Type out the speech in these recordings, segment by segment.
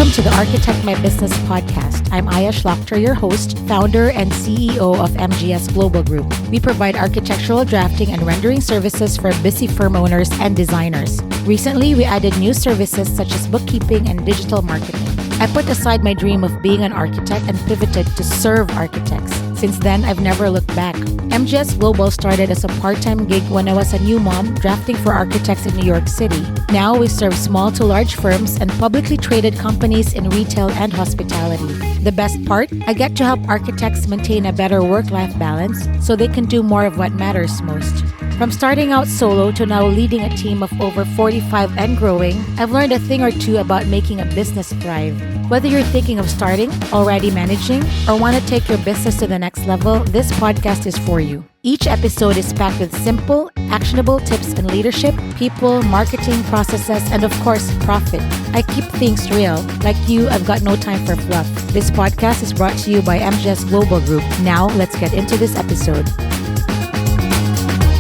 Welcome to the Architect My Business podcast. I'm Aya Schlachter, your host, founder, and CEO of MGS Global Group. We provide architectural drafting and rendering services for busy firm owners and designers. Recently, we added new services such as bookkeeping and digital marketing. I put aside my dream of being an architect and pivoted to serve architects. Since then, I've never looked back. MGS Global started as a part-time gig when I was a new mom drafting for architects in New York City. Now we serve small to large firms and publicly traded companies in retail and hospitality. The best part, I get to help architects maintain a better work-life balance so they can do more of what matters most. From starting out solo to now leading a team of over 45 and growing, I've learned a thing or two about making a business thrive. Whether you're thinking of starting, already managing, or want to take your business to the next level, this podcast is for you. Each episode is packed with simple, actionable tips in leadership, people, marketing, processes, and of course, profit. I keep things real. Like you, I've got no time for fluff. This podcast is brought to you by MGS Global Group. Now, let's get into this episode.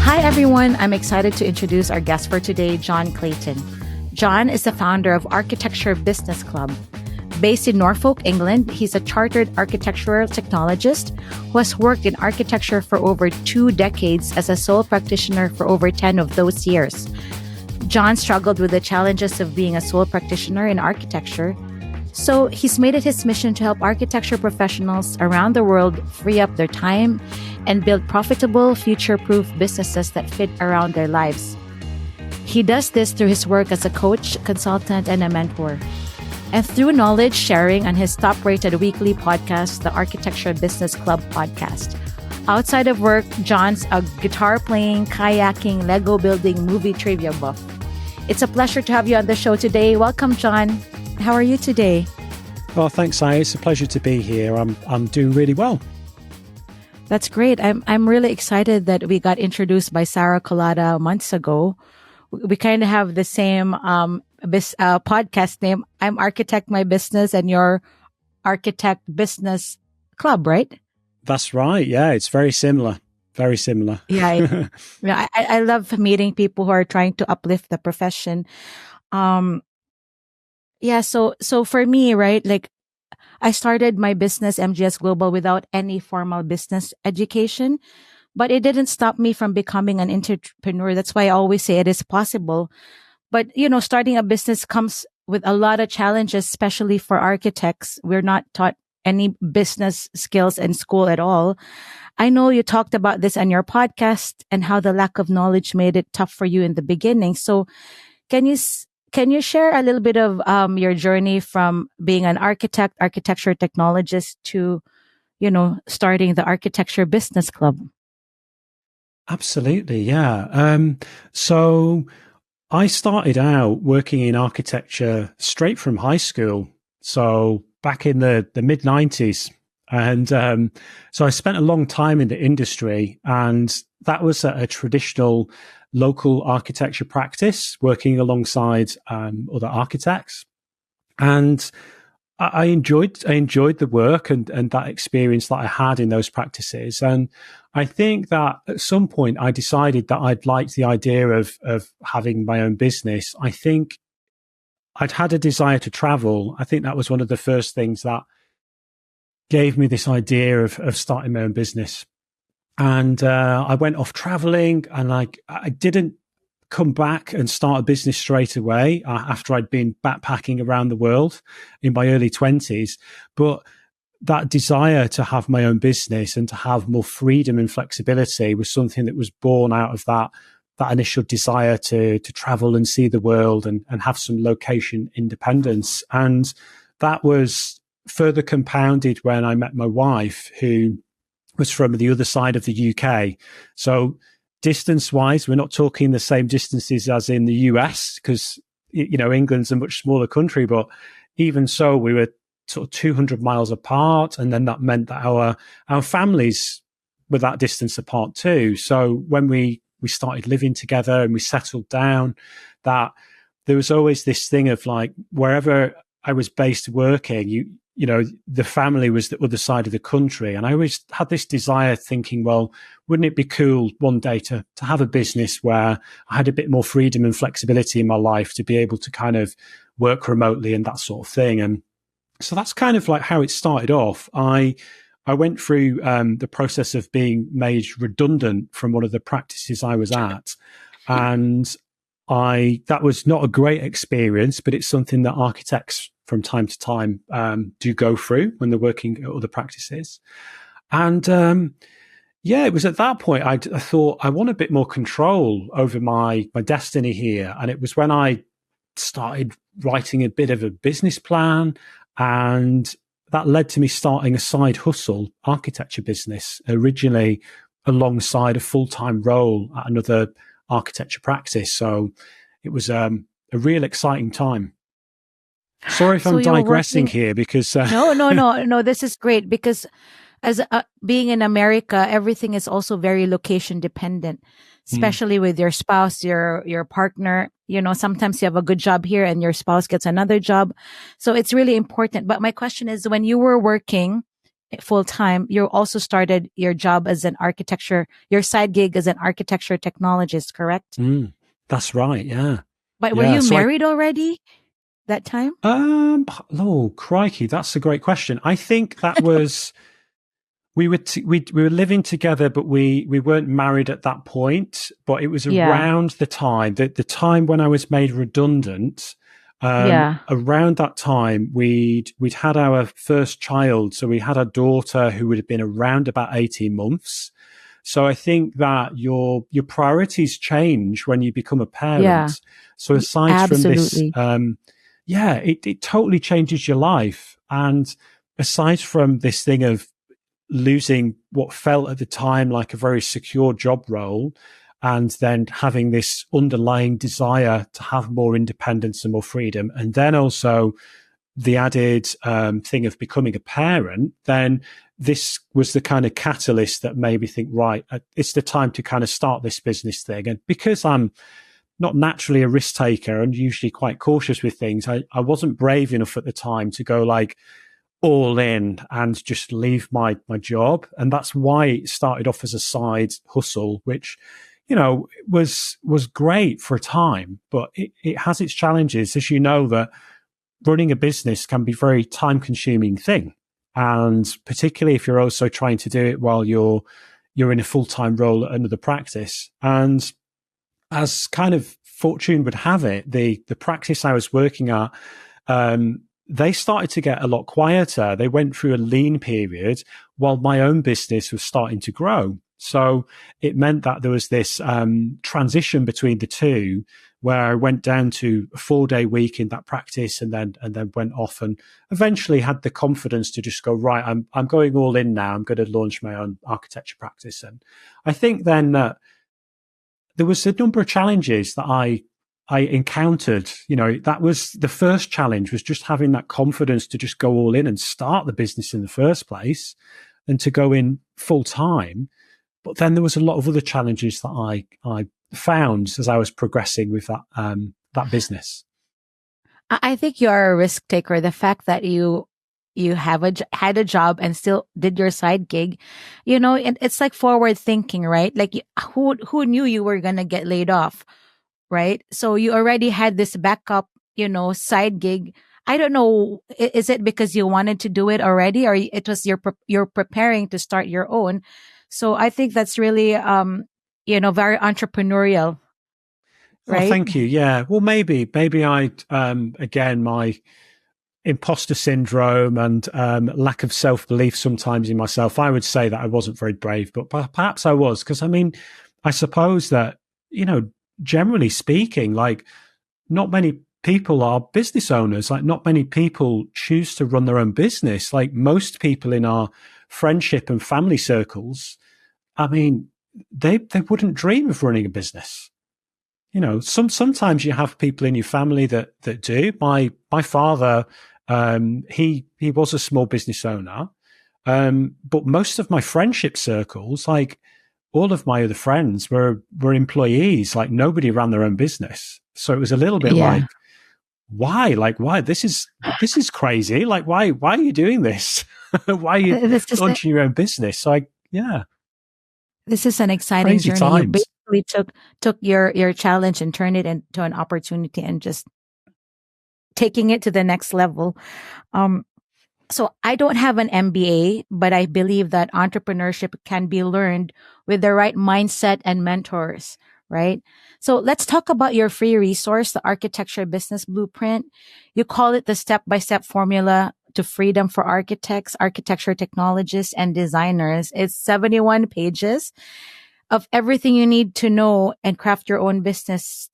Hi, everyone. I'm excited to introduce our guest for today, Jon Clayton. Jon is the founder of Architecture Business Club. Based in Norfolk, England, he's a chartered architectural technologist who has worked in architecture for over 2 decades as a sole practitioner for over 10 of those years. Jon struggled with the challenges of being a sole practitioner in architecture, so he's made it his mission to help architecture professionals around the world free up their time and build profitable, future-proof businesses that fit around their lives. He does this through his work as a coach, consultant, and a mentor, and through knowledge sharing on his top-rated weekly podcast, the Architecture Business Club podcast. Outside of work, Jon's a guitar-playing, kayaking, Lego building, movie trivia buff. It's a pleasure to have you on the show today. Welcome, Jon. How are you today? Well, thanks, Aya. It's a pleasure to be here. I'm doing really well. That's great. I'm really excited that we got introduced by Sarah Collada months ago. We kind of have the same podcast name. I'm Architect My Business and your Architect Business Club, right? That's right. Yeah, it's very similar. Very similar. Yeah, I love meeting people who are trying to uplift the profession. So for me, right, like I started my business, MGS Global, without any formal business education, but it didn't stop me from becoming an entrepreneur. That's why I always say it is possible. But, starting a business comes with a lot of challenges, especially for architects. We're not taught any business skills in school at all. I know you talked about this on your podcast and how the lack of knowledge made it tough for you in the beginning. So can you share a little bit of your journey from being an architecture technologist to, starting the Architecture Business Club? Absolutely, yeah. So I started out working in architecture straight from high school. So back in the mid-90s. And so I spent a long time in the industry, and that was a traditional local architecture practice, working alongside other architects. And I enjoyed the work and that experience that I had in those practices. And I think that at some point I decided that I'd liked the idea of having my own business. I think I'd had a desire to travel. I think that was one of the first things that gave me this idea of starting my own business. And I went off traveling, and I didn't come back and start a business straight away after I'd been backpacking around the world in my early 20s. But that desire to have my own business and to have more freedom and flexibility was something that was born out of that initial desire to travel and see the world and have some location independence. And that was further compounded when I met my wife, who was from the other side of the UK. So distance-wise, we're not talking the same distances as in the US, because, England's a much smaller country, but even so, we were sort of 200 miles apart. And then that meant that our families were that distance apart too. So when we started living together and we settled down, that there was always this thing of like, wherever I was based working, the family was the other side of the country. And I always had this desire thinking, well, wouldn't it be cool one day to have a business where I had a bit more freedom and flexibility in my life to be able to kind of work remotely and that sort of thing. And So that's kind of like how it started off. I went through the process of being made redundant from one of the practices I was at, and that was not a great experience, but it's something that architects from time to time do go through when they're working at other practices. And yeah, it was at that point I thought I want a bit more control over my destiny here, and it was when I started writing a bit of a business plan, and that led to me starting a side hustle architecture business, originally alongside a full-time role at another architecture practice. So it was a real exciting time. Sorry if I'm digressing here because No. This is great because as being in America, everything is also very location dependent, especially with your spouse, your partner. You know, sometimes you have a good job here and your spouse gets another job. So it's really important. But my question is, when you were working full time, you also started your job as your side gig as an architecture technologist, correct? That's right. Yeah. But were you married already that time? Oh, crikey. That's a great question. I think that was, we were living together, but we weren't married at that point. But it was around the time when I was made redundant. Around that time, we'd had our first child. So we had a daughter who would have been around about 18 months. So I think that your priorities change when you become a parent. Yeah, So aside from this, it totally changes your life. And aside from this thing of losing what felt at the time like a very secure job role, and then having this underlying desire to have more independence and more freedom, and then also the added thing of becoming a parent, then this was the kind of catalyst that made me think, right, it's the time to kind of start this business thing. And because I'm not naturally a risk taker and usually quite cautious with things, I wasn't brave enough at the time to go like all in and just leave my job. And that's why it started off as a side hustle, which, you know, was great for a time, but it has its challenges. As you know, that running a business can be a very time consuming thing. And particularly if you're also trying to do it while you're in a full-time role at another practice. And as kind of fortune would have it, the practice I was working at, they started to get a lot quieter. They went through a lean period while my own business was starting to grow. So it meant that there was this transition between the two, where I went down to a 4-day week in that practice, and then went off and eventually had the confidence to just go, right, I'm going all in now. I'm going to launch my own architecture practice. And I think then there was a number of challenges that I encountered. You know, that was the first challenge, was just having that confidence to just go all in and start the business in the first place and to go in full time. But then there was a lot of other challenges that I found as I was progressing with that business. I think you are a risk taker. The fact that you had a job and still did your side gig, you know, and it's like forward thinking, right? Like who knew you were gonna get laid off, right? So you already had this backup, you know, side gig. I don't know, is it because you wanted to do it already, or it was you're preparing to start your own? So I think that's really, you know, very entrepreneurial, right? Oh, thank you. Yeah. Well, maybe I, again, my imposter syndrome and lack of self-belief sometimes in myself, I would say that I wasn't very brave, but perhaps I was. Because, I mean, I suppose that, you know, generally speaking, like, not many people are business owners. Like, not many people choose to run their own business. Like, most people in our friendship and family circles, I mean, they wouldn't dream of running a business. You know, sometimes you have people in your family that do. My father, he was a small business owner, but most of my friendship circles, like all of my other friends, were employees. Like, nobody ran their own business, so it was a little bit like, why? Like, why? This is crazy. Like, why are you doing this? Why are you launching your own business? So this is an exciting crazy journey. times. You basically took your challenge and turned it into an opportunity and just taking it to the next level. So I don't have an MBA, but I believe that entrepreneurship can be learned with the right mindset and mentors, right? So let's talk about your free resource, the Architecture Business Blueprint. You call it the step-by-step formula to freedom for architects, architecture technologists, and designers. It's 71 pages of everything you need to know and craft your own business.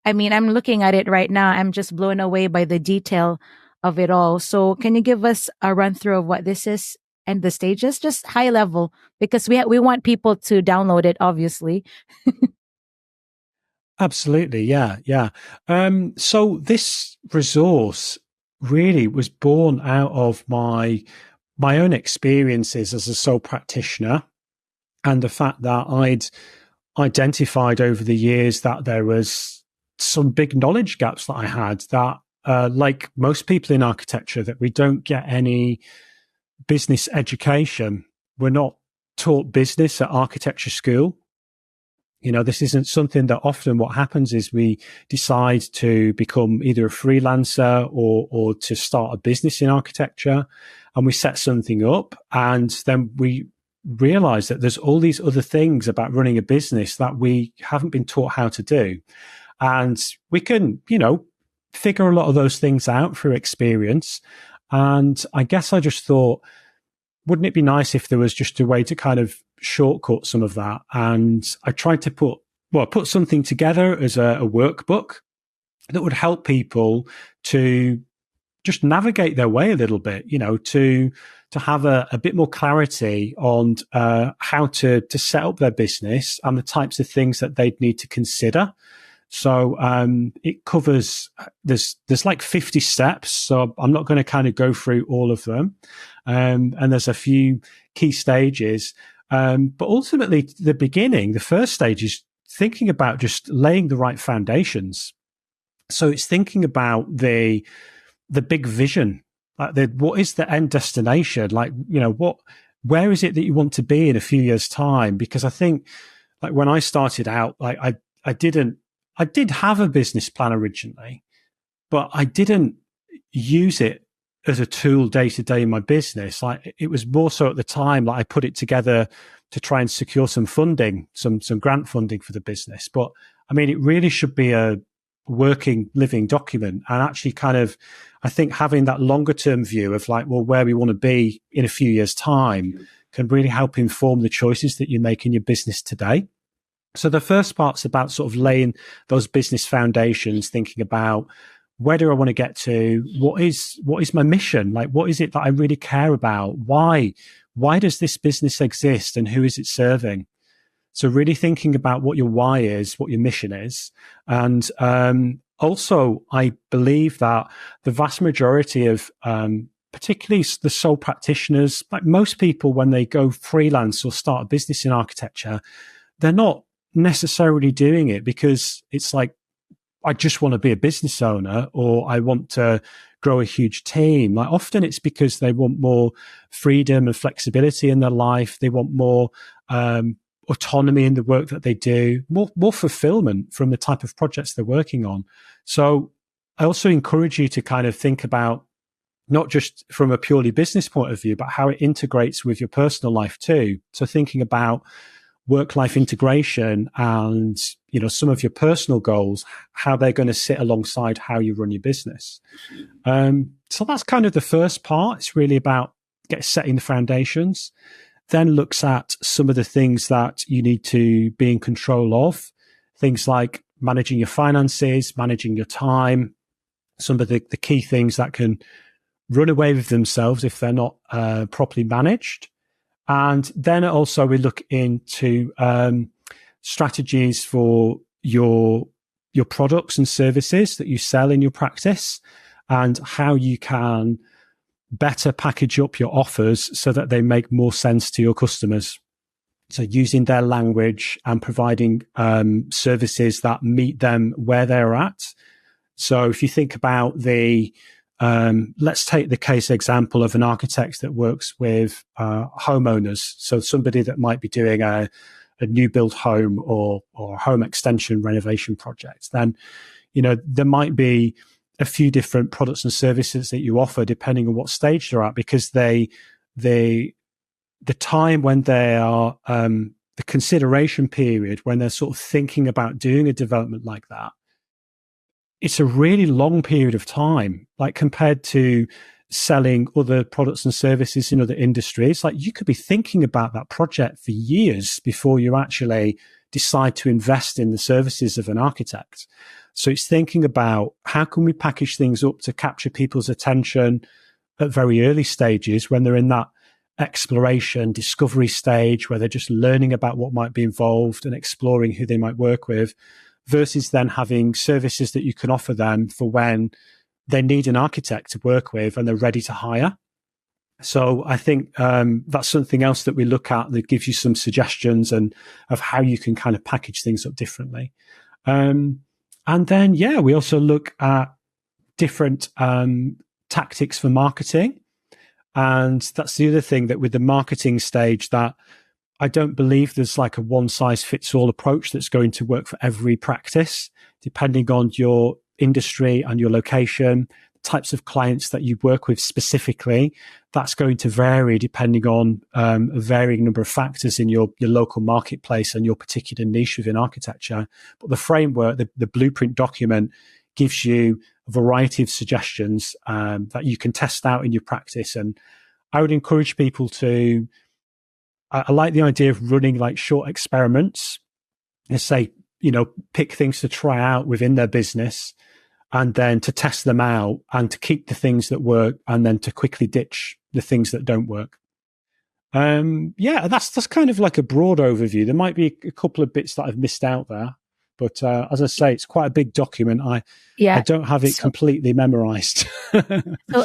I mean, I'm looking at it right now. I'm just blown away by the detail of it all. So can you give us a run through of what this is and the stages, just high level, because we want people to download it, obviously. Absolutely. Yeah. Yeah. So this resource really was born out of my own experiences as a sole practitioner, and the fact that I'd identified over the years that there was some big knowledge gaps that I had that, like most people in architecture, that we don't get any business education. We're not taught business at architecture school. You know, this isn't something that often what happens is we decide to become either a freelancer or to start a business in architecture, and we set something up, and then we realize that there's all these other things about running a business that we haven't been taught how to do. And we can, you know, figure a lot of those things out through experience. And I guess I just thought, wouldn't it be nice if there was just a way to kind of shortcut some of that? And I tried to put something together as a workbook that would help people to just navigate their way a little bit, you know, to have a bit more clarity on how to set up their business and the types of things that they'd need to consider. So it covers, there's like 50 steps. So I'm not going to kind of go through all of them. And there's a few key stages. But ultimately, the first stage is thinking about just laying the right foundations. So it's thinking about the big vision, like what is the end destination? Like, you know, where is it that you want to be in a few years' time? Because I think, like, when I started out, like I did have a business plan originally, but I didn't use it as a tool day to day in my business. Like, it was more so at the time, like, I put it together to try and secure some funding, some grant funding for the business. But I mean, it really should be a working, living document, and actually kind of, I think having that longer term view of like, well, where we want to be in a few years' time can really help inform the choices that you make in your business today. So the first part's about sort of laying those business foundations, thinking about, where do I want to get to? What is my mission? Like, what is it that I really care about? Why does this business exist, and who is it serving? So really thinking about what your why is, what your mission is. And also, I believe that the vast majority of, particularly the sole practitioners, like most people, when they go freelance or start a business in architecture, they're not necessarily doing it because it's like, I just want to be a business owner, or I want to grow a huge team. Like, often it's because they want more freedom and flexibility in their life. They want more autonomy in the work that they do, more fulfillment from the type of projects they're working on. So I also encourage you to kind of think about, not just from a purely business point of view, but how it integrates with your personal life too. So thinking about work-life integration and, you know, some of your personal goals, how they're going to sit alongside how you run your business. So that's kind of the first part. It's really about setting the foundations. Then looks at some of the things that you need to be in control of, things like managing your finances, managing your time, some of the key things that can run away with themselves if they're not properly managed. And then also we look into strategies for your products and services that you sell in your practice, and how you can better package up your offers so that they make more sense to your customers. So using their language and providing services that meet them where they're at. So if you think about let's take the case example of an architect that works with homeowners. So somebody that might be doing a new build home or home extension renovation project. Then, you know, there might be a few different products and services that you offer, depending on what stage they're at, because the time when they are, the consideration period, when they're sort of thinking about doing a development like that, it's a really long period of time, like compared to selling other products and services in other industries. Like you could be thinking about that project for years before you actually decide to invest in the services of an architect. So it's thinking about how can we package things up to capture people's attention at very early stages when they're in that exploration, discovery stage, where they're just learning about what might be involved and exploring who they might work with, versus then having services that you can offer them for when they need an architect to work with and they're ready to hire. So I think that's something else that we look at that gives you some suggestions and of how you can kind of package things up differently. And then, we also look at different tactics for marketing. And that's the other thing, that with the marketing stage, that I don't believe there's like a one size fits all approach that's going to work for every practice, depending on your industry and your location, types of clients that you work with specifically. That's going to vary depending on a varying number of factors in your local marketplace and your particular niche within architecture. But the framework, the blueprint document, gives you a variety of suggestions that you can test out in your practice. And I would encourage people to, I like the idea of running like short experiments and say, pick things to try out within their business, and then to test them out and to keep the things that work and then to quickly ditch the things that don't work. That's kind of like a broad overview. There might be a couple of bits that I've missed out there, but as I say, it's quite a big document. I don't have it completely memorized.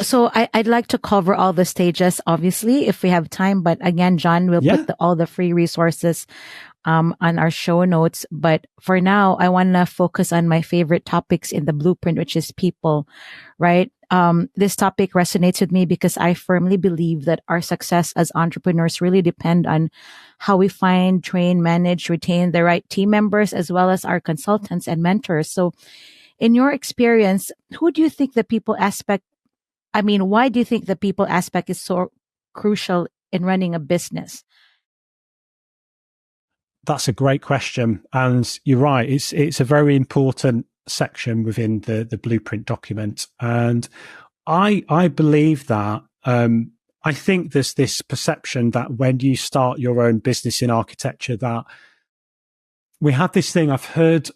So I'd like to cover all the stages, obviously, if we have time. But again, Jon, we'll put all the free resources on our show notes. But for now, I want to focus on my favorite topics in the blueprint, which is people, right? This topic resonates with me because I firmly believe that our success as entrepreneurs really depend on how we find, train, manage, retain the right team members, as well as our consultants and mentors. So in your experience, who do you think the people aspect, why do you think the people aspect is so crucial in running a business? That's a great question. And you're right. It's a very important section within the blueprint document. And I believe that, I think there's this perception that when you start your own business in architecture, that we have this thing. I've heard,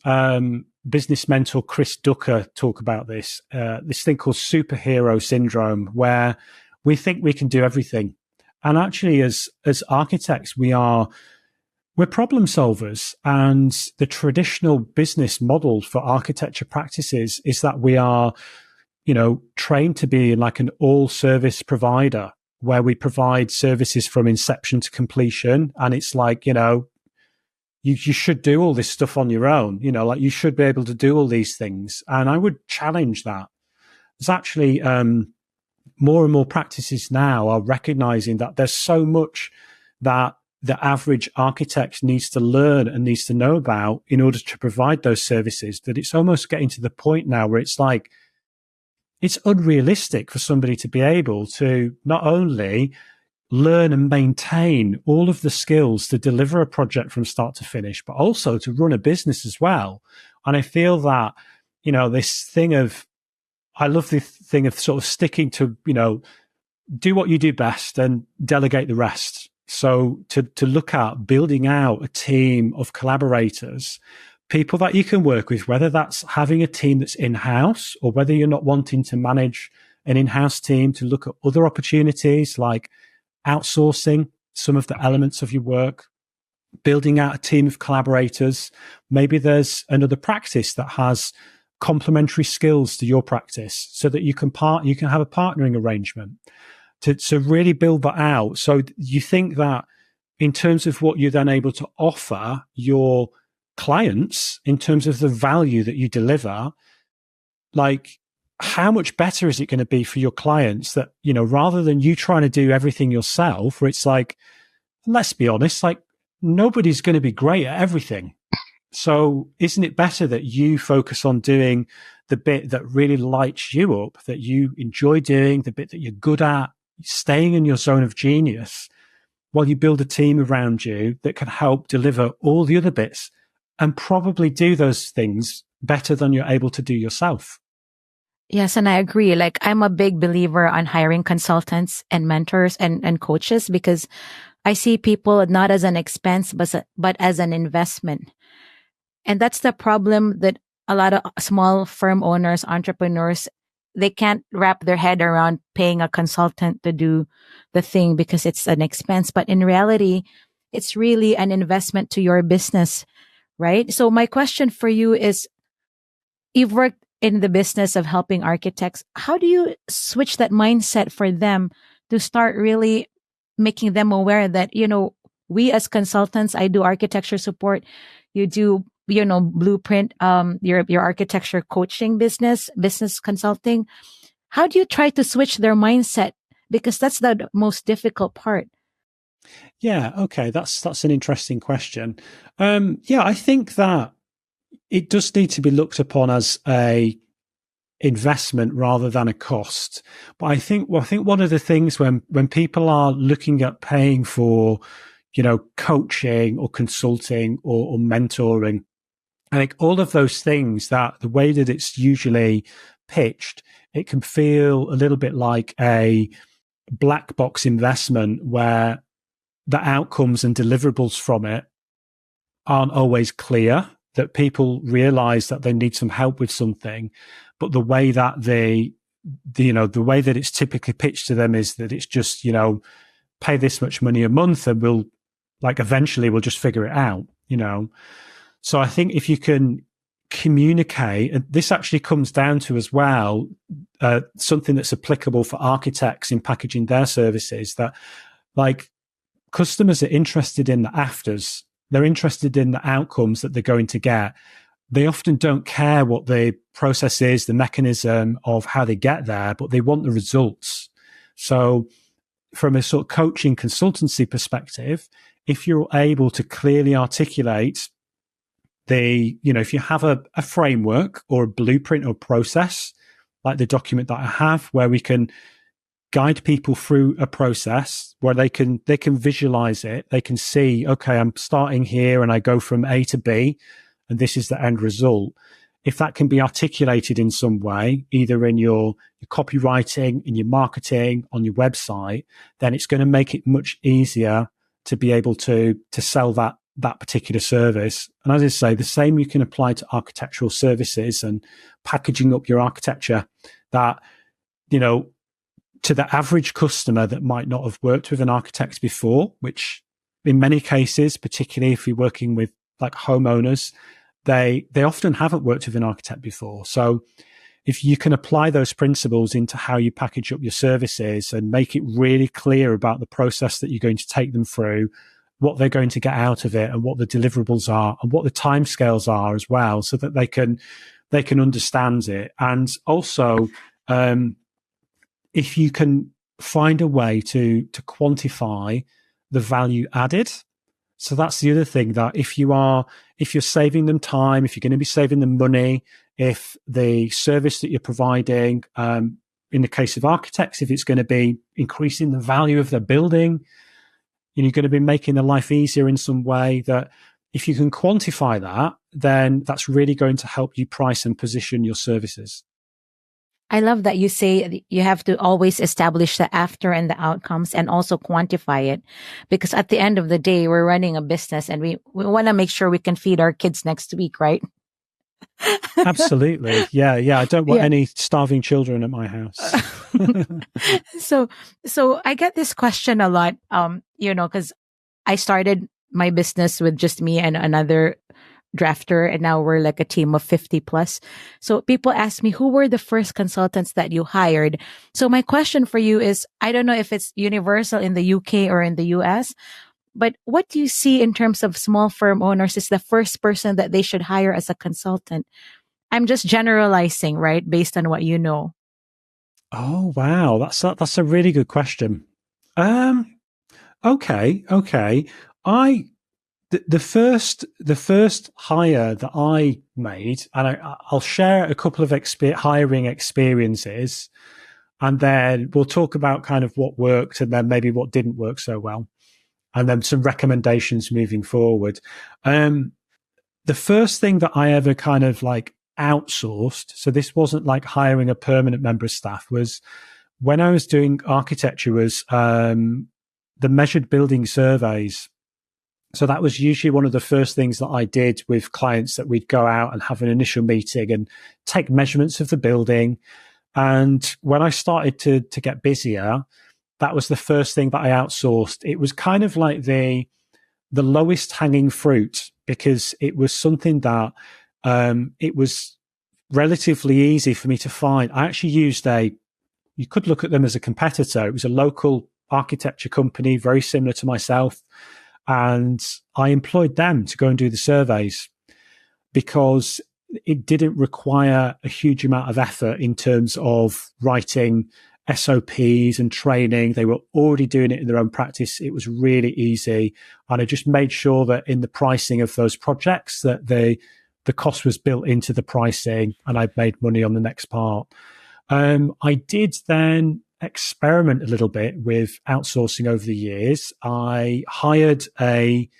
business mentor Chris Ducker talk about this thing called superhero syndrome, where we think we can do everything. And actually, as architects, we're problem solvers. And the traditional business model for architecture practices is that we are, trained to be like an all service provider, where we provide services from inception to completion. And it's like, you should do all this stuff on your own, like you should be able to do all these things. And I would challenge that. There's actually more and more practices now are recognizing that there's so much that the average architect needs to learn and needs to know about in order to provide those services, that it's almost getting to the point now where it's like, it's unrealistic for somebody to be able to not only learn and maintain all of the skills to deliver a project from start to finish, but also to run a business as well. And I feel that, this thing of, I love the thing of sort of sticking to, do what you do best and delegate the rest. So to look at building out a team of collaborators, people that you can work with, whether that's having a team that's in-house or whether you're not wanting to manage an in-house team, to look at other opportunities like outsourcing some of the elements of your work, building out a team of collaborators. Maybe there's another practice that has complementary skills to your practice so that you can have a partnering arrangement to really build that out. So you think that in terms of what you're then able to offer your clients, in terms of the value that you deliver, like how much better is it going to be for your clients that, rather than you trying to do everything yourself, where it's like, let's be honest, like nobody's going to be great at everything. So isn't it better that you focus on doing the bit that really lights you up, that you enjoy doing, the bit that you're good at, staying in your zone of genius, while you build a team around you that can help deliver all the other bits and probably do those things better than you're able to do yourself. Yes, and I agree. Like, I'm a big believer on hiring consultants and mentors and coaches, because I see people not as an expense, but as an investment. And that's the problem that a lot of small firm owners, entrepreneurs, they can't wrap their head around paying a consultant to do the thing because it's an expense. But in reality, it's really an investment to your business, right? So my question for you is, you've worked in the business of helping architects. How do you switch that mindset for them to start really making them aware that, we as consultants, I do architecture support, you do, blueprint, your architecture coaching business consulting. How do you try to switch their mindset? Because that's the most difficult part. Yeah. Okay. That's an interesting question. I think that it does need to be looked upon as a investment rather than a cost. But I think one of the things when people are looking at paying for, coaching or consulting or mentoring, I think all of those things, that the way that it's usually pitched, it can feel a little bit like a black box investment where the outcomes and deliverables from it aren't always clear, that people realize that they need some help with something. But the way that the way that it's typically pitched to them is that it's just, pay this much money a month and eventually we'll just figure it out, So I think if you can communicate, and this actually comes down to as well, something that's applicable for architects in packaging their services, that customers are interested in the afters. They're interested in the outcomes that they're going to get. They often don't care what the process is, the mechanism of how they get there, but they want the results. So from a sort of coaching consultancy perspective, if you're able to clearly articulate if you have a framework or a blueprint or process, like the document that I have, where we can guide people through a process where they can visualize it. They can see, okay, I'm starting here and I go from A to B, and this is the end result. If that can be articulated in some way, either in your copywriting, in your marketing, on your website, then it's going to make it much easier to be able to sell that particular service. And as I say, the same you can apply to architectural services and packaging up your architecture, that, to the average customer that might not have worked with an architect before, which in many cases, particularly if you're working with homeowners, they often haven't worked with an architect before. So if you can apply those principles into how you package up your services and make it really clear about the process that you're going to take them through, what they're going to get out of it, and what the deliverables are, and what the timescales are as well, so that they can understand it. And also, if you can find a way to quantify the value added. So that's the other thing, that if you're saving them time, if you're going to be saving them money, if the service that you're providing, in the case of architects, if it's going to be increasing the value of their building, you're going to be making their life easier in some way, that if you can quantify that, then that's really going to help you price and position your services. I love that you say you have to always establish the after and the outcomes, and also quantify it, because at the end of the day, we're running a business and we want to make sure we can feed our kids next week, right? Absolutely. Yeah. I don't want any starving children at my house. So I get this question a lot, because I started my business with just me and another drafter, and now we're like a team of 50 plus. So people ask me, who were the first consultants that you hired? So my question for you is, I don't know if it's universal in the UK or in the US, but what do you see in terms of small firm owners is the first person that they should hire as a consultant? I'm just generalizing, right? Based on what you know. Oh, wow. That's a really good question. Okay. The first hire that I made, and I'll share a couple of hiring experiences, and then we'll talk about kind of what worked and then maybe what didn't work so well, and then some recommendations moving forward. The first thing that I ever kind of like outsourced, so this wasn't like hiring a permanent member of staff, was when I was doing architecture, was the measured building surveys. So that was usually one of the first things that I did with clients, that we'd go out and have an initial meeting and take measurements of the building. And when I started to get busier, that was the first thing that I outsourced. It was kind of like the lowest hanging fruit, because it was something that it was relatively easy for me to find. I actually used you could look at them as a competitor. It was a local architecture company, very similar to myself. And I employed them to go and do the surveys, because it didn't require a huge amount of effort in terms of writing SOPs and training. They were already doing it in their own practice. It was really easy. And I just made sure that in the pricing of those projects, that the cost was built into the pricing, and I made money on the next part. I did then experiment a little bit with outsourcing over the years. I hired a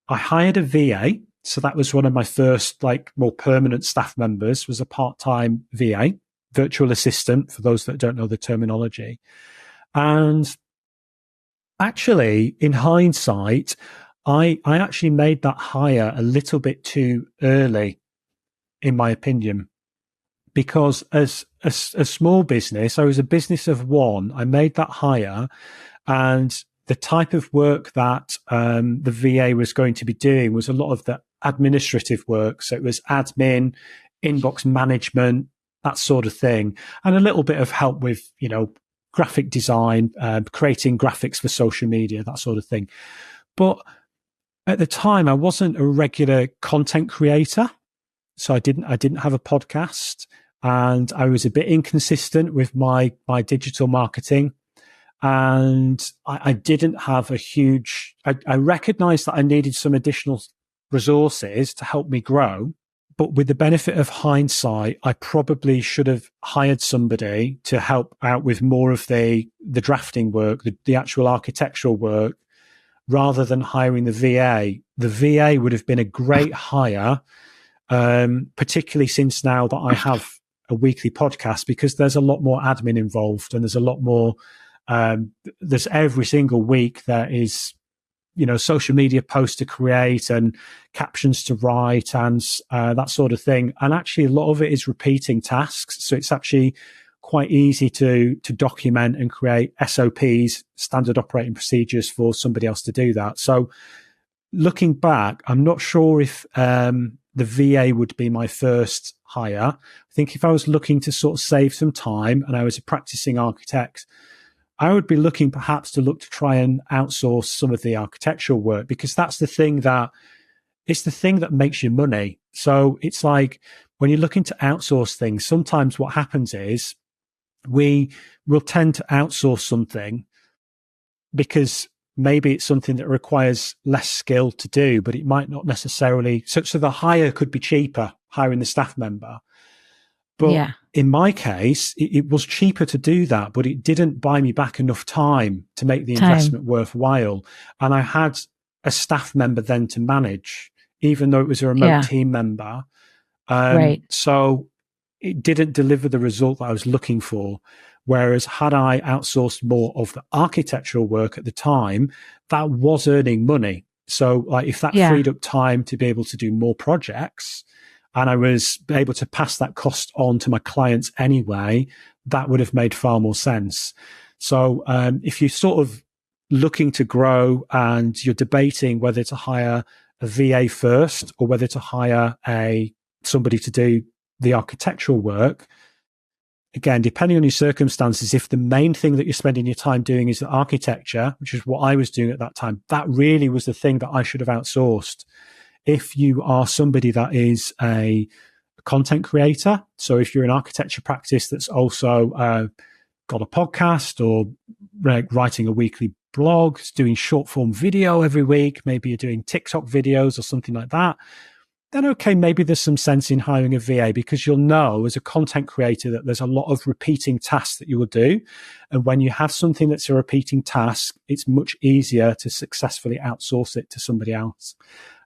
VA. So that was one of my first like more permanent staff members, was a part-time VA, virtual assistant, for those that don't know the terminology. And actually, in hindsight, I actually made that hire a little bit too early, in my opinion, because as a small business, I was a business of one. I made that hire, and the type of work that the VA was going to be doing was a lot of the administrative work. So it was admin, inbox management, that sort of thing, and a little bit of help with, graphic design, creating graphics for social media, that sort of thing. But at the time, I wasn't a regular content creator. So I didn't have a podcast, and I was a bit inconsistent with my digital marketing. And I didn't have I recognized that I needed some additional resources to help me grow. But with the benefit of hindsight, I probably should have hired somebody to help out with more of the drafting work, the actual architectural work, rather than hiring the VA. The VA would have been a great hire, particularly since now that I have a weekly podcast, because there's a lot more admin involved, and there's a lot more, there's every single week there is, social media posts to create and captions to write and that sort of thing. And actually a lot of it is repeating tasks. So it's actually quite easy to document and create SOPs, standard operating procedures, for somebody else to do that. So looking back, I'm not sure if the VA would be my first hire. I think if I was looking to sort of save some time and I was a practicing architect, I would be looking perhaps to try and outsource some of the architectural work, because that's the thing that makes you money. So it's like when you're looking to outsource things, sometimes what happens is we will tend to outsource something because maybe it's something that requires less skill to do, but it might not necessarily. So the hire could be cheaper, hiring the staff member. But in my case, it was cheaper to do that, but it didn't buy me back enough time to make the investment worthwhile. And I had a staff member then to manage, even though it was a remote team member. Right. So it didn't deliver the result that I was looking for. Whereas had I outsourced more of the architectural work at the time, that was earning money. So like if that freed up time to be able to do more projects, and I was able to pass that cost on to my clients anyway, that would have made far more sense. So if you're sort of looking to grow and you're debating whether to hire a VA first or whether to hire somebody to do the architectural work, again, depending on your circumstances, if the main thing that you're spending your time doing is the architecture, which is what I was doing at that time, that really was the thing that I should have outsourced. If you are somebody that is a content creator, so if you're an architecture practice that's also got a podcast or writing a weekly blog, doing short form video every week, maybe you're doing TikTok videos or something like that, then okay, maybe there's some sense in hiring a VA, because you'll know as a content creator that there's a lot of repeating tasks that you will do. And when you have something that's a repeating task, it's much easier to successfully outsource it to somebody else.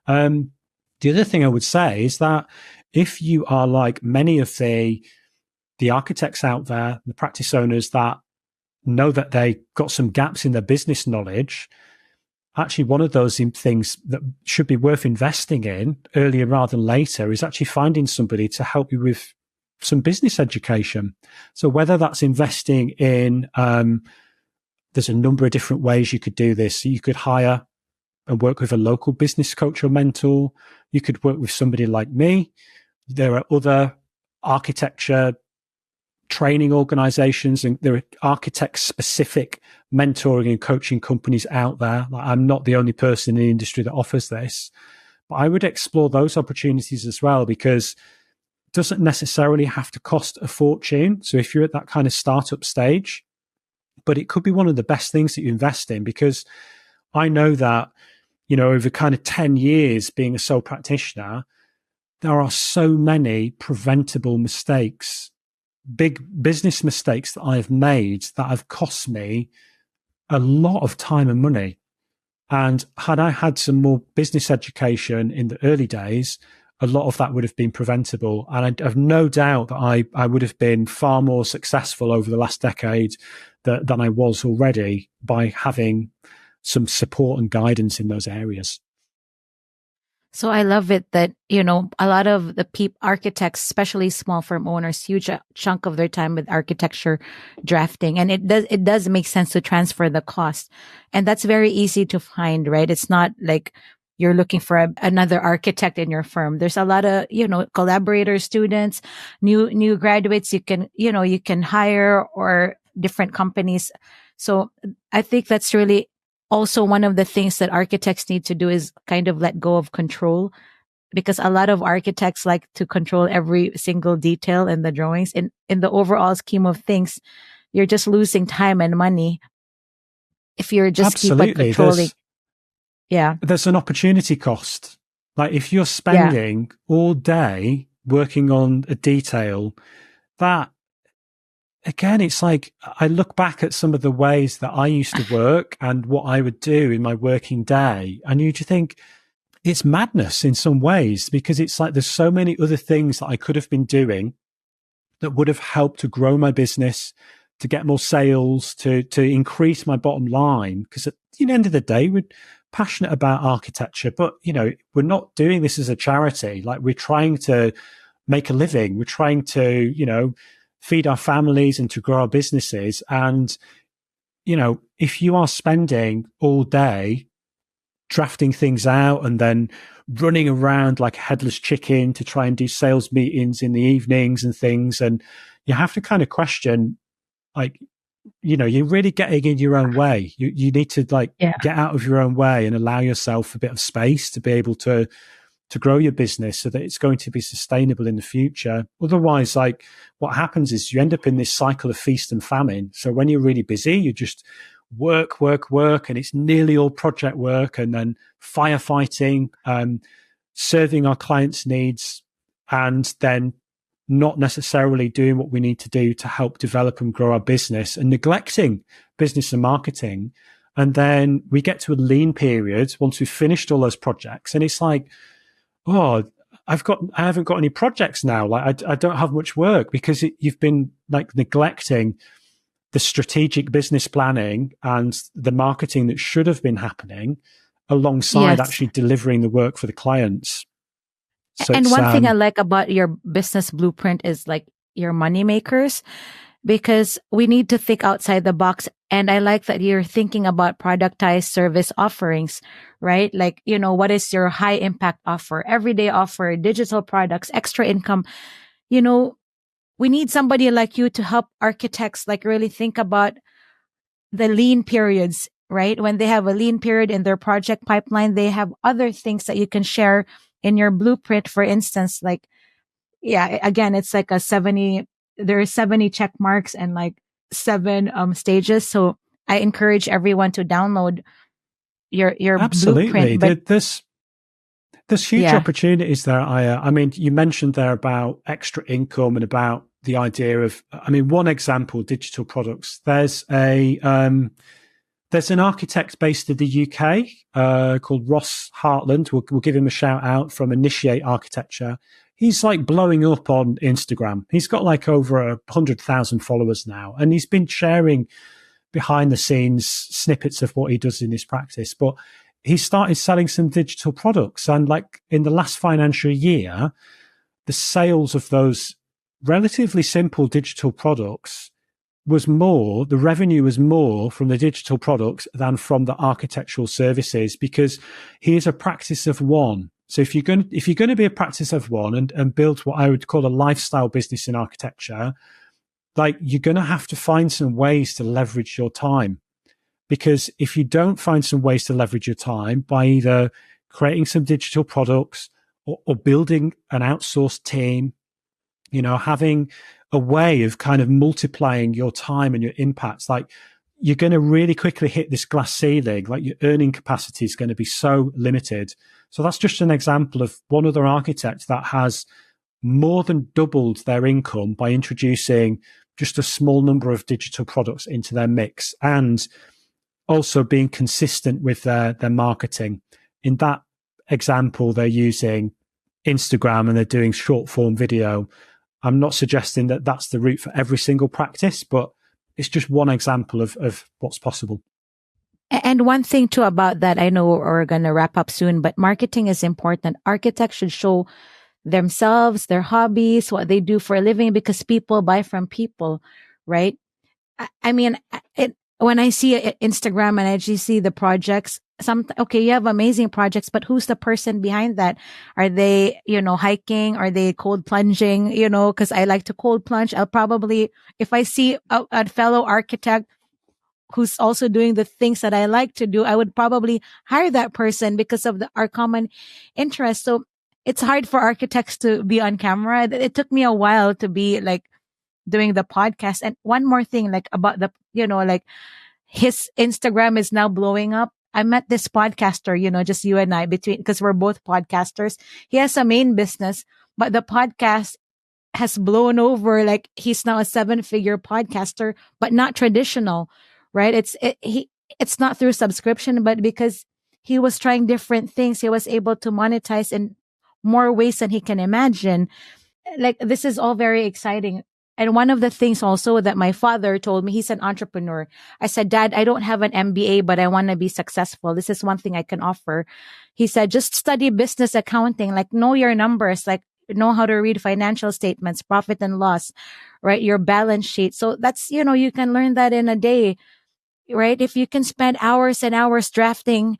The other thing I would say is that if you are like many of the architects out there, the practice owners that know that they got some gaps in their business knowledge, actually one of those things that should be worth investing in earlier rather than later is actually finding somebody to help you with some business education. So whether that's investing in, there's a number of different ways you could do this. So you could hire and work with a local business coach or mentor. You could work with somebody like me. There are other architecture training organizations, and there are architect specific mentoring and coaching companies out there. Like, I'm not the only person in the industry that offers this, but I would explore those opportunities as well, because it doesn't necessarily have to cost a fortune. So if you're at that kind of startup stage, but it could be one of the best things that you invest in, because I know that, you know, over kind of 10 years being a sole practitioner, there are so many preventable mistakes, big business mistakes that I've made that have cost me a lot of time and money. And had I had some more business education in the early days, a lot of that would have been preventable. And I have no doubt that I would have been far more successful over the last decade than I was already by having some support and guidance in those areas. So I love it that, you know, a lot of the architects, especially small firm owners, huge chunk of their time with architecture drafting. And it does make sense to transfer the cost. And that's very easy to find, right? It's not like you're looking for another architect in your firm. There's a lot of, you know, collaborators, students, new graduates you can hire, or different companies. So I think that's really also one of the things that architects need to do is kind of let go of control, because a lot of architects like to control every single detail in the drawings. In the overall scheme of things, you're just losing time and money if you're just keep on controlling. There's an opportunity cost. Like if you're spending all day working on a detail, that, again, it's like I look back at some of the ways that I used to work and what I would do in my working day, and you just think it's madness in some ways, because it's like there's so many other things that I could have been doing that would have helped to grow my business, to get more sales, to increase my bottom line. Because at the end of the day, we're passionate about architecture, but, you know, we're not doing this as a charity. Like, we're trying to make a living. We're trying to, you know, feed our families and to grow our businesses. And, you know, if you are spending all day drafting things out and then running around like a headless chicken to try and do sales meetings in the evenings and things, and you have to kind of question, like, you know, you're really getting in your own way. You need to get out of your own way and allow yourself a bit of space to be able to grow your business so that it's going to be sustainable in the future. Otherwise, like, what happens is you end up in this cycle of feast and famine. So when you're really busy, you just work, and it's nearly all project work, and then firefighting, serving our clients' needs, and then not necessarily doing what we need to do to help develop and grow our business, and neglecting business and marketing. And then we get to a lean period once we've finished all those projects, and it's like, oh, I haven't got any projects now. Like, I don't have much work, because you've been like neglecting the strategic business planning and the marketing that should have been happening alongside actually delivering the work for the clients. So and one thing I like about your business blueprint is like your money makers, because we need to think outside the box. And I like that you're thinking about productized service offerings, right? Like, you know, what is your high impact offer, everyday offer, digital products, extra income? You know, we need somebody like you to help architects like really think about the lean periods, right? When they have a lean period in their project pipeline, they have other things that you can share in your blueprint. For instance, like, again, it's like there are 70 check marks and like 7 stages. So I encourage everyone to download your Absolutely. blueprint. But There's huge yeah, opportunities there, Aya. I mean, you mentioned there about extra income and about the idea of, I mean, one example, digital products. There's an architect based in the UK called Ross Hartland. We'll give him a shout out from Initiate Architecture. He's like blowing up on Instagram. He's got like over 100,000 followers now, and he's been sharing behind the scenes snippets of what he does in his practice. But he started selling some digital products, and like in the last financial year, the sales of those relatively simple digital products the revenue was more from the digital products than from the architectural services, because he is a practice of one. So if you're going to be a practice of one and build what I would call a lifestyle business in architecture, like you're going to have to find some ways to leverage your time. Because if you don't find some ways to leverage your time by either creating some digital products or building an outsourced team, having a way of kind of multiplying your time and your impacts, like you're going to really quickly hit this glass ceiling. Like your earning capacity is going to be so limited. So that's just an example of one other architect that has more than doubled their income by introducing just a small number of digital products into their mix, and also being consistent with their marketing. In that example, they're using Instagram and they're doing short form video. I'm not suggesting that that's the route for every single practice, but it's just one example of what's possible. and one thing too about that, I know we're going to wrap up soon, but marketing is important. Architects should show themselves, their hobbies, what they do for a living, because people buy from people, right? I mean, when I see Instagram and I just see the projects, okay, you have amazing projects, but who's the person behind that? Are they, hiking? Are they cold plunging? Because I like to cold plunge. I'll probably, if I see a fellow architect who's also doing the things that I like to do, I would probably hire that person because of our common interest. So it's hard for architects to be on camera. It took me a while to be like doing the podcast. And one more thing, like about like his Instagram is now blowing up. I met this podcaster, just you and I, because we're both podcasters. He has a main business, but the podcast has blown over. Like he's now a 7-figure podcaster, but not traditional, right? It's not through subscription, but because he was trying different things, he was able to monetize in more ways than he can imagine. Like this is all very exciting. And one of the things also that my father told me, he's an entrepreneur. I said, Dad, I don't have an MBA, but I want to be successful. This is one thing I can offer. He said, just study business accounting, like know your numbers, like know how to read financial statements, profit and loss, right? Your balance sheet. So that's, you can learn that in a day, right? If you can spend hours and hours drafting,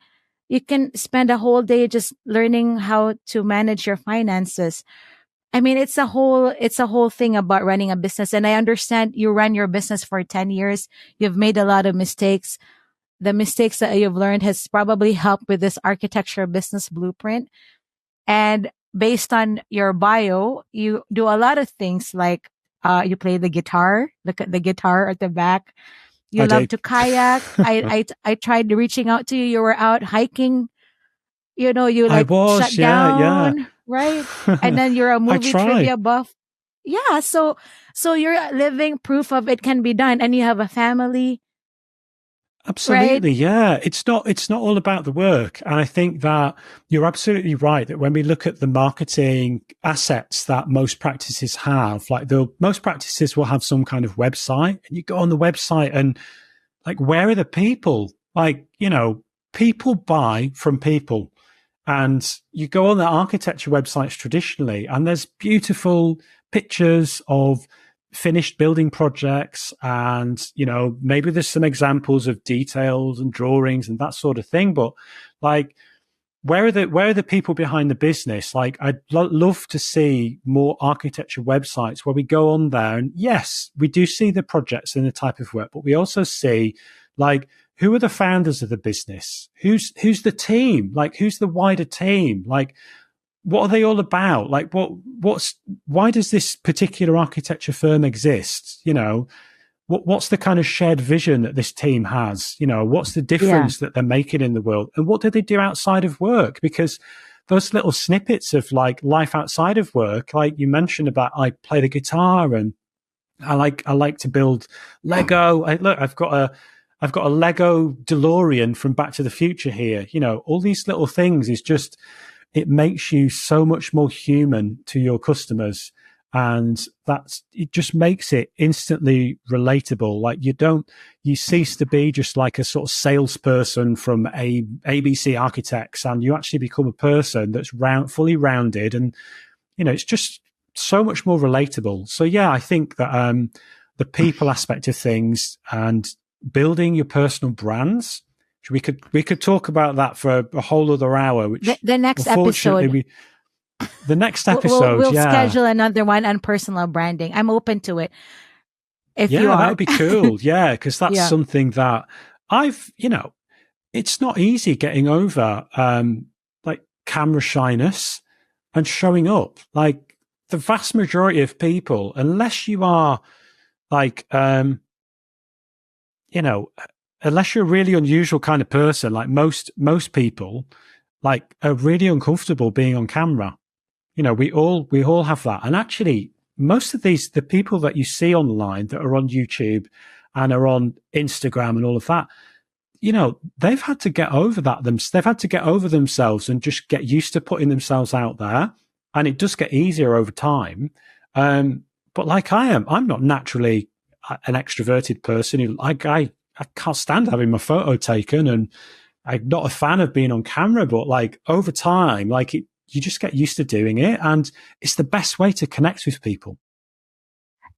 you can spend a whole day just learning how to manage your finances. I mean, it's a whole thing about running a business. And I understand you ran your business for 10 years. You've made a lot of mistakes. The mistakes that you've learned has probably helped with this architecture business blueprint. And based on your bio, you do a lot of things like, you play the guitar. Look at the guitar at the back. You love to kayak. I tried reaching out to you. You were out hiking. You like shut down. Right. And then you're a movie trivia buff. Yeah. So you're living proof of it can be done, and you have a family. Absolutely. Right? Yeah. It's not all about the work. And I think that you're absolutely right that when we look at the marketing assets that most practices have, like most practices will have some kind of website, and you go on the website and like, where are the people? Like, people buy from people. And you go on the architecture websites traditionally, and there's beautiful pictures of finished building projects, and maybe there's some examples of details and drawings and that sort of thing. But like, where are the people behind the business? Like, I'd love to see more architecture websites where we go on there, and yes, we do see the projects and the type of work, but we also see like, who are the founders of the business? Who's the team? Like, who's the wider team? Like, what are they all about? Like, why does this particular architecture firm exist? what's the kind of shared vision that this team has? What's the difference that they're making in the world? And what do they do outside of work? Because those little snippets of like life outside of work, like you mentioned about, I play the guitar and I like to build Lego. I've got a Lego DeLorean from Back to the Future here. All these little things is just, it makes you so much more human to your customers. And it just makes it instantly relatable. Like you cease to be just like a sort of salesperson from ABC Architects, and you actually become a person that's fully rounded. And, it's just so much more relatable. So yeah, I think that, the people aspect of things and building your personal brands, we could talk about that for a whole other hour, which the next episode. The next episode, we'll schedule another one on personal branding. I'm open to it. If you are, that would be cool. Yeah, because that's something that it's not easy getting over, like camera shyness and showing up. Like the vast majority of people, unless you are like, unless you're a really unusual kind of person, like most people, like are really uncomfortable being on camera. We all have that. And actually, most of the people that you see online that are on YouTube and are on Instagram and all of that, they've had to get over that. They've had to get over themselves and just get used to putting themselves out there. And it does get easier over time. But like I'm not naturally an extroverted person. I can't stand having my photo taken, and I'm not a fan of being on camera, but like over time, like you just get used to doing it, and it's the best way to connect with people.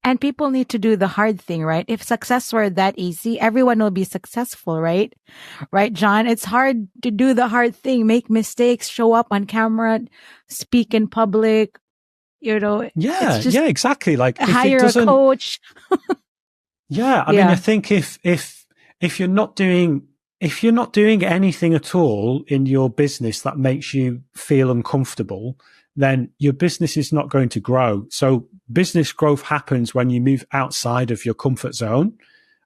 And people need to do the hard thing, right? If success were that easy, everyone will be successful, right? Right, Jon? It's hard to do the hard thing, make mistakes, show up on camera, speak in public, Yeah, exactly. Like hire a coach. Yeah, I mean, I think if you're not doing anything at all in your business that makes you feel uncomfortable, then your business is not going to grow. So business growth happens when you move outside of your comfort zone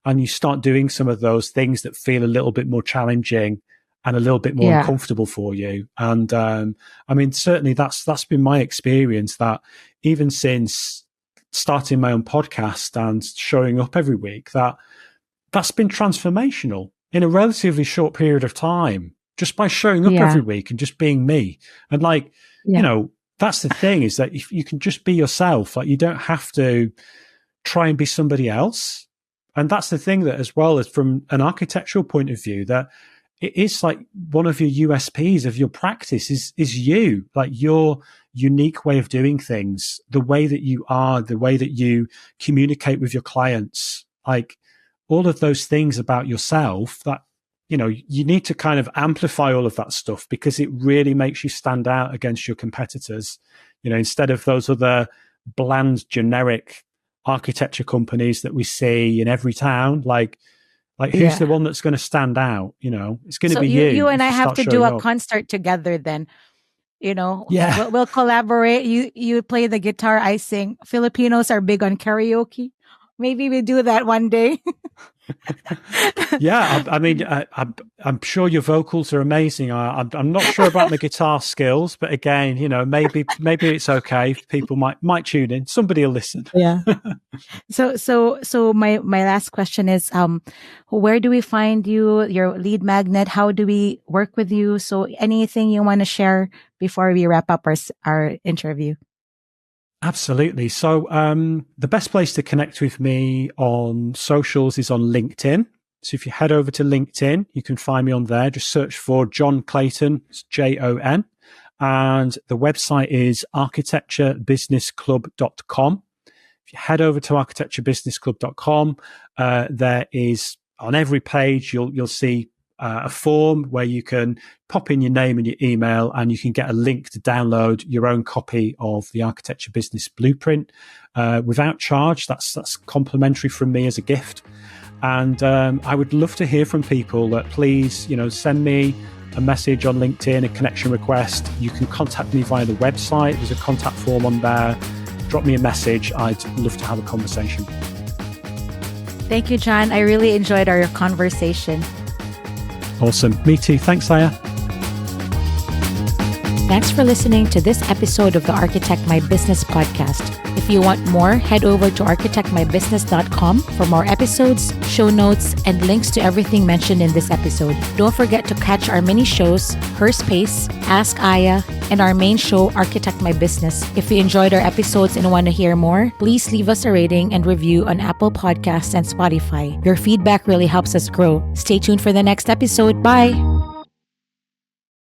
and you start doing some of those things that feel a little bit more challenging and a little bit more uncomfortable for you. And I mean, certainly that's been my experience, that even since starting my own podcast and showing up every week, that's been transformational in a relatively short period of time, just by showing up every week and just being me. And like, that's the thing, is that if you can just be yourself, like you don't have to try and be somebody else. And that's the thing, that as well as from an architectural point of view, that it is like one of your USPs of your practice is you, like your unique way of doing things, the way that you are, the way that you communicate with your clients, like all of those things about yourself that, you need to kind of amplify all of that stuff, because it really makes you stand out against your competitors, instead of those other bland, generic architecture companies that we see in every town. Like who's the one that's going to stand out? It's going to be you. You and I have to do a concert together then. We'll collaborate. You play the guitar, I sing. Filipinos are big on karaoke. Maybe we do that one day. Yeah, I mean, I'm sure your vocals are amazing. I'm not sure about the guitar skills, but again, maybe it's okay. People might tune in. Somebody will listen. Yeah. So my last question is, where do we find you? Your lead magnet? How do we work with you? So anything you want to share before we wrap up our interview? Absolutely. So the best place to connect with me on socials is on LinkedIn. So if you head over to LinkedIn, you can find me on there. Just search for Jon Clayton, it's Jon. And the website is architecturebusinessclub.com. If you head over to architecturebusinessclub.com, there is, on every page, you'll see a form where you can pop in your name and your email, and you can get a link to download your own copy of the Architecture Business Blueprint without charge. That's complimentary from me as a gift. And I would love to hear from people. That please, send me a message on LinkedIn, a connection request. You can contact me via the website. There's a contact form on there. Drop me a message. I'd love to have a conversation. Thank you, Jon. I really enjoyed our conversation. Awesome. Me too. Thanks, Aya. Thanks for listening to this episode of the Architect My Business podcast. If you want more, head over to architectmybusiness.com for more episodes, show notes, and links to everything mentioned in this episode. Don't forget to catch our mini shows, Her Space, Ask Aya, and our main show, Architect My Business. If you enjoyed our episodes and want to hear more, please leave us a rating and review on Apple Podcasts and Spotify. Your feedback really helps us grow. Stay tuned for the next episode. Bye!